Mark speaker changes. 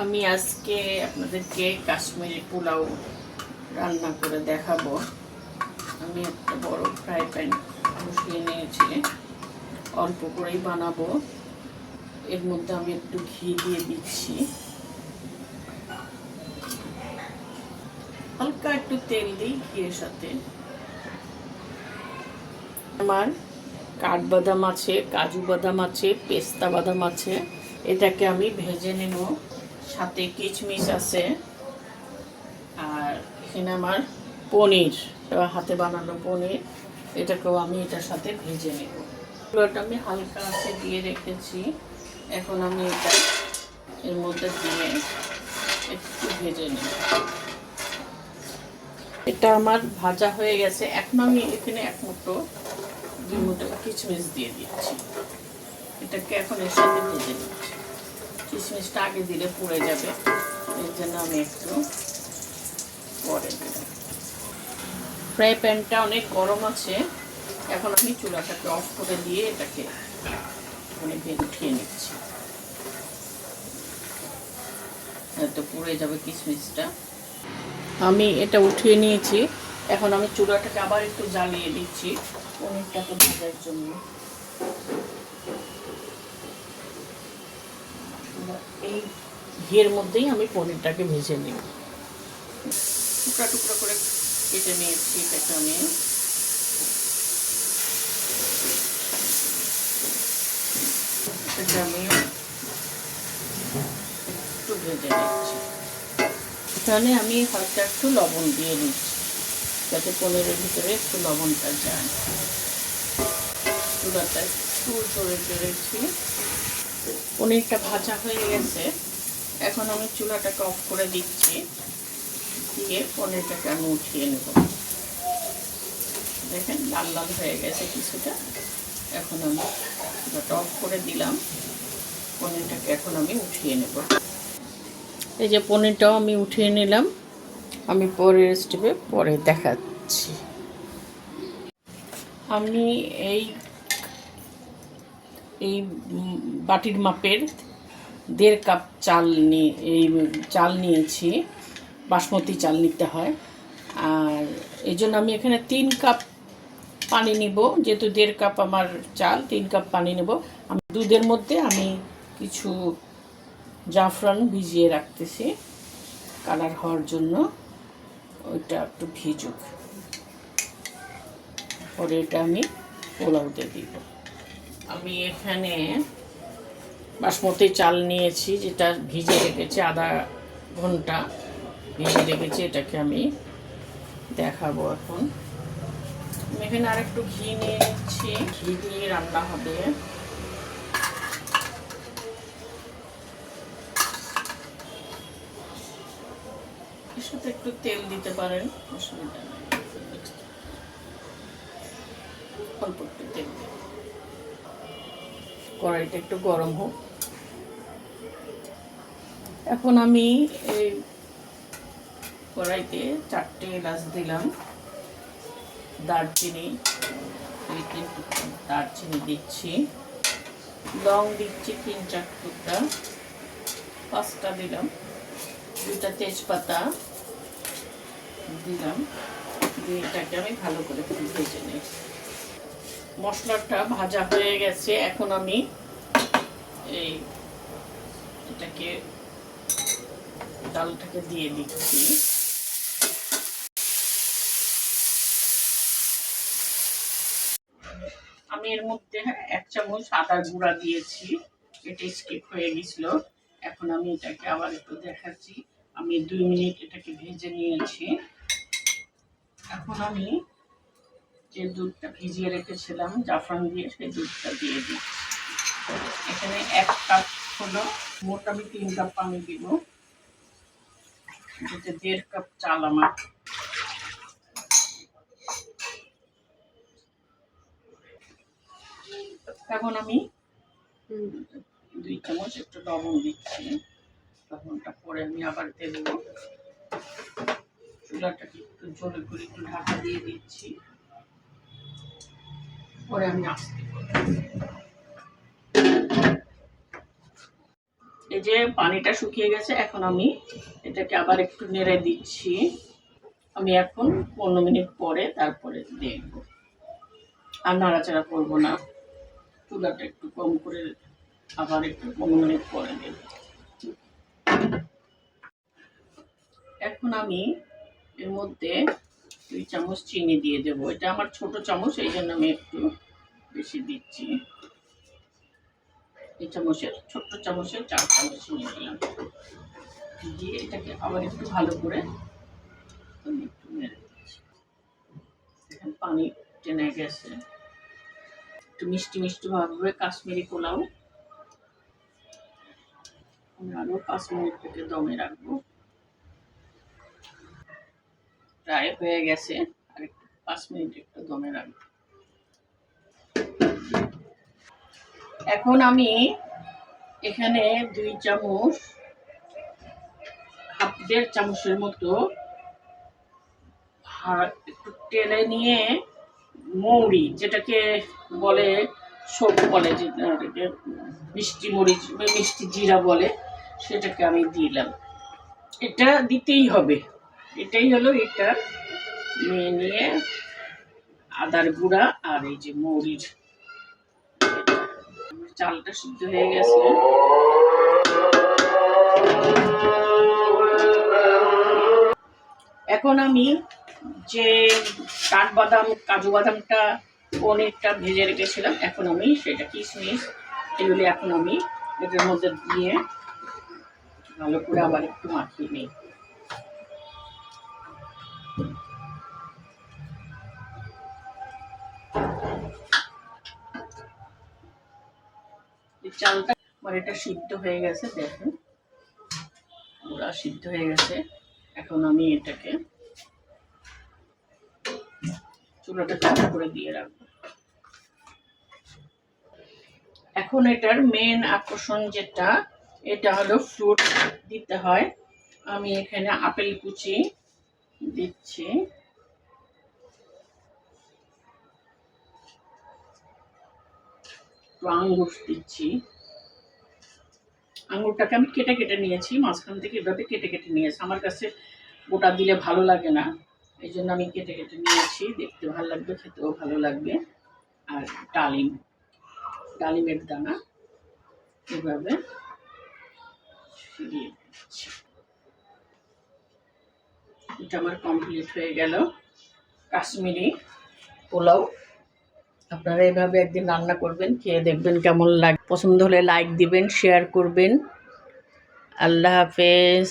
Speaker 1: আমি আজকে আপনাদেরকে কাশ্মীরি পোলাও রান্না করে দেখাবো। আমি একটা বড় ফ্রাই প্যান বসিয়ে নিয়েছি, অল্প করেই বানাবো। এর মধ্যে আমি একটু ঘি দিয়ে দিচ্ছি, হালকা একটু তেল দিই ঘিয়ের সাথে। আমার কাঠবাদাম আছে, কাজু বাদাম আছে, পেস্তা বাদাম আছে, এটাকে আমি ভেজে নেব। সাথে কিশমিশ আছে, আর এখানে আমার পনির, হাতে বানানো পনির, এটাকেও আমি এটার সাথে ভেজে নেব। এগুলোটা আমি হালকা আছে দিয়ে রেখেছি। এখন আমি এটা এর মধ্যে দিয়ে একটু ভেজে নেব। এটা আমার ভাজা হয়ে গেছে। এখন আমি এখানে এক মুঠো দুই মুঠো কিশমিশ দিয়ে দিচ্ছি। এটাকে এখন এর সাথে ভেজে নিচ্ছি। কিশমিশটা আগে দিলে পুড়ে যাবে, এর জন্য আমি একটু পরে দিলাম। ফ্রাই প্যানটা অনেক গরম আছে। এখন আমি চুলাটাকে অফ করে দিয়ে এটাকে উঠিয়ে নিচ্ছি, তো পুড়ে যাবে কিশমিশটা। আমি এটা উঠিয়ে নিয়েছি। এখন আমি চুলাটাকে আবার একটু জ্বালিয়ে দিচ্ছি পনিরটাকে ভাজার জন্য। এই ঘিয়ের মধ্যেই আমি পনিরটাকে ভেজে নিই। টুকরা টুকরা করে কেটে নিয়েছি এটাকে আমি। আমি একটু ভেজে নিচ্ছি। এখানে আমি হালকা একটু লবণ দিয়ে নিচ্ছি, যাতে পনিরের ভিতরে একটু লবণটা যায়। চুলাটা একটু জোরে জোরেছি। পনিরটা ভাজা হয়ে গেছে। এখন আমি চুলাটাকে অফ করে দিচ্ছি, দিয়ে পনিরটাকে আমি উঠিয়ে নেব। দেখেন লাল লাল হয়ে গেছে কিছুটা। এখন আমি চুলাটা অফ করে দিলাম। পনিরটাকে এখন আমি উঠিয়ে নেব। এই যে পনিরটাও আমি উঠিয়ে নিলাম। আমি পরের স্টেপে পরে দেখাচ্ছি। আমি এই বাটির মাপের 1.5 কাপ চাল নিয়েছি। বাসমতি চাল নিতে হয়। আর এই জন্য আমি এখানে 3 কাপ পানি নিব। যেহেতু 1.5 কাপ আমার চাল, 3 কাপ পানি নেব। আমি দুধের মধ্যে আমি কিছু জাফরান ভিজিয়ে রাখতেছি কালার হওয়ার জন্য। ওইটা একটু ভিজুক, পরে এটা আমি পোলাওতে দিব। আমি এখানে বাসমতি চাল নিয়েছি, যেটা ভিজে রেখেছি, আধা ঘন্টা ভিজে রেখেছি। এটাকে আমি দেখাবো এখন। আমি এখানে আরেকটু ঘি নিয়ে নিচ্ছি, ঘি দিয়ে রান্না হবে। এর সাথে একটু তেল দিতে পারেন, অসুবিধা নেই। অল্প একটু তেল দিন। কড়াইটা একটু গরম হোক। এখন আমি এই কড়াইতে 4টে এলাচ দিলাম, দারচিনি 2-3 টুকরা দারচিনি দিচ্ছি, লং দিচ্ছি 3-4 টুকরা, 5টা দিলাম, 2টা তেজপাতা দিলাম। দিয়ে এটাকে আমি ভালো করে ভেজে নিই। মশলাটা ভাজা হয়ে গেছে। এখন আমি এটাকে ডালটাকে দিয়ে দিচ্ছি। আমি এর মধ্যে 1 চামচ আদা গুঁড়া দিয়েছি, এটা স্কিপ হয়ে গেছিল। এখন আমি এটাকে আবার একটু দেখাচ্ছি। আমি 2 মিনিট এটাকে ভেজে নিয়েছি। এখন আমি যে দুধটা ভিজিয়ে রেখেছিলাম জাফরান দিয়ে, সেই দুধটা দিয়ে দিচ্ছি। এখানে 1 কাপ হলো, মোট আমি 3 কাপ পানি দিব, যেটা 1.5 কাপ চাল আমার। এখন আমি 2 চামচ একটু লবণ দিচ্ছি। লবণটা পরে আমি আবার দেব। চুলাটাকে একটু জোরে করে একটু ঢাকা দিয়ে দিচ্ছি, পরে আমি আস্তে করব। এই যে পানিটা শুকিয়ে গেছে, এখন আমি এটাকে আবার একটু নেড়ে দিচ্ছি। আমি এখন 15 মিনিট পরে তারপরে দেখব, আর নাড়াচাড়া করবো না, চুলাটা একটু কম করে আবার একটু 15 মিনিট পরে দেব। এখন আমি এর মধ্যে 2 চামচ চিনি দিয়ে দেবো। এটা আমার ছোট চামচ, এই জন্য আমি একটু বেশি দিচ্ছি। এই চামচের, ছোট্ট চামচের 4 চামচ চিনি দিলাম। দিয়ে এটাকে আবার একটু ভালো করে আমি একটু নেড়ে দিচ্ছি। এখন পানি টেনে গেছে, একটু মিষ্টি মিষ্টি ভাবে কাশ্মীরি পোলাও আমি আরো 5 মিনিট থেকে দমে রাখবো। প্রায় হয়ে গেছে, আর একটু 5 মিনিট একটু দমে রাখবো। এখন আমি এখানে 2 চামচ, 1.5 চামচের মতো একটু টেলে নিয়ে মৌরি, যেটাকে বলে সব বলে, যেটাকে মিষ্টি মরিচ বা মিষ্টি জিরা বলে, সেটাকে আমি দিলাম। এটা দিতেই হবে, এটাই হলো এটা। নিয়ে আদার গুঁড়া আর এই যে মৌরির, চালটা সিদ্ধ হয়ে গেছে। এখন আমি যে কাঠবাদাম, কাজু বাদামটা, পনিরটা ভেজে রেখেছিলাম, এখন আমি সেটা কিশমিশ এগুলি এখন আমি এটার মধ্যে দিয়ে ভালো করে আবার একটু মাখিয়ে নিই। চালটা আমার এটা সিদ্ধ হয়ে গেছে, দেখুন পুরা সিদ্ধ হয়ে গেছে। এখন আমি এটাকে চুলাটা কম করে দিয়ে রাখবো। এখন এটার মেন আকর্ষণ যেটা, এটা হলো ফ্রুট দিতে হয়। আমি এখানে আপেল কুচি দিচ্ছি, আঙ্গুর দিচ্ছি। আঙ্গুরটাকে আমি কেটে কেটে নিয়েছি, মাঝখান থেকে এভাবে কেটে কেটে নিয়েছি। আমার কাছে গোটা দিলে ভালো লাগে না, এই জন্য আমি কেটে কেটে নিয়েছি। দেখতে ভালো লাগবে, খেতেও ভালো লাগবে। আর ডালিম, ডালিমের দানা এভাবে দিয়ে দিচ্ছি। এটা আমার কমপ্লিট হয়ে গেল কাশ্মীরি পোলাও। আপনারা এভাবে একদিন রান্না করবেন, খেয়ে দেখবেন কেমন লাগে। পছন্দ হলে লাইক দিবেন, শেয়ার করবেন। আল্লাহ হাফেজ।